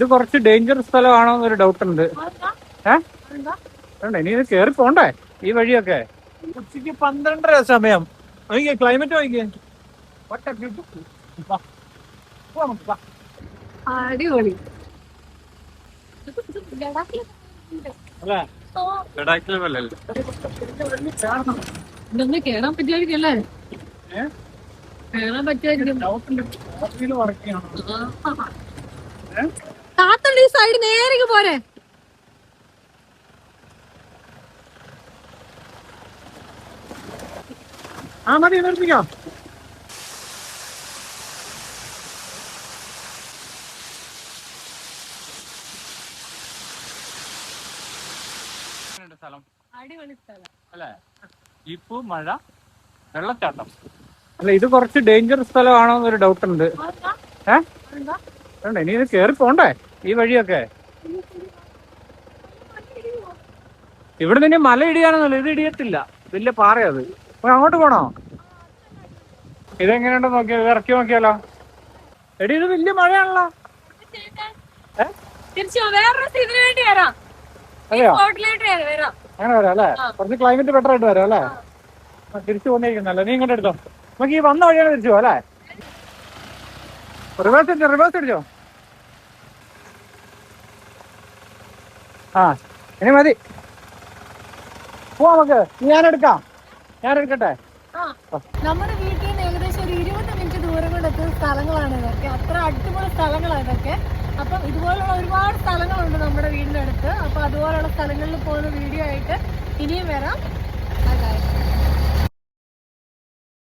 ഇത് കുറച്ച് ഡേഞ്ചർ സ്ഥലമാണോ എന്നൊരു ഡൗട്ട് ഉണ്ട്. ഇനി ഇത് കേറി പോണ്ടേ ഈ വഴിയൊക്കെ? ഉച്ചക്ക് 12:30 സമയം. നോക്കിയേ ക്ലൈമറ്റ് നോക്കിയേ. അടിപൊളി അല്ലേ? ലഡാക്കിലെ പോലല്ലേ? ഇതൊന്ന് കേറാൻ പറ്റുമായിരിക്കല്ലേ? കേറാൻ പറ്റുമായിരിക്കും. താത്തണ്ട് ഈ സൈഡ് നേരെ പോരെ. ആ മതി നിർത്തിക്കാം. സ്ഥലം അടിപൊളി സ്ഥലം അല്ലേ? ജീപ്പ്, മഴ, വെള്ളച്ചാട്ടം. അല്ല ഇത് കുറച്ച് ഡേഞ്ചർ സ്ഥലമാണോ എന്നൊരു ഡൗട്ട് ഉണ്ട്. ഇനി ഇത് കേറി പോണ്ടേ ഈ വഴിയൊക്കെ? ഇവിടെ നിന്ന് മല ഇടിയാണെന്നല്ല, ഇത് ഇടിയത്തില്ല, വലിയ പാറയത്. അങ്ങോട്ട് പോണോ? ഇതെങ്ങനെയുണ്ടോ നോക്കിയാ, ഇറക്കി നോക്കിയാലോ? എടി ഇത് വലിയ മഴയാണല്ലോ. അതെയോ? അങ്ങനെ വരാം അല്ലേ? കുറച്ച് ക്ലൈമറ്റ് ബെറ്റർ ആയിട്ട് വരാം അല്ലേ? തിരിച്ചു പോന്നേക്കുന്നല്ലോ. നീ ഇങ്ങോട്ട് എടുത്തോ. നമുക്ക് ഈ വന്ന വഴിയാണ് തിരിച്ചു പോവാ അല്ലേ? റിവേഴ്സ് അടിച്ചോ. ആ ഇനി മതി, പോവാ നമുക്ക്. ഞാൻ എടുക്കട്ടെ. നമ്മുടെ വീട്ടിൽ നിന്ന് ഏകദേശം ഒരു 20 മിനിറ്റ് ദൂരം കൊണ്ട് എത്തുന്ന സ്ഥലങ്ങളാണ് ഇതൊക്കെ. അത്ര അടിപൊളി സ്ഥലങ്ങളാണ് ഇതൊക്കെ. അപ്പം ഇതുപോലുള്ള ഒരുപാട് സ്ഥലങ്ങളുണ്ട് നമ്മുടെ വീടിന്റെ അടുത്ത്. അപ്പൊ അതുപോലുള്ള സ്ഥലങ്ങളിൽ പോകുന്ന വീഡിയോ ആയിട്ട് ഇനിയും വരാം.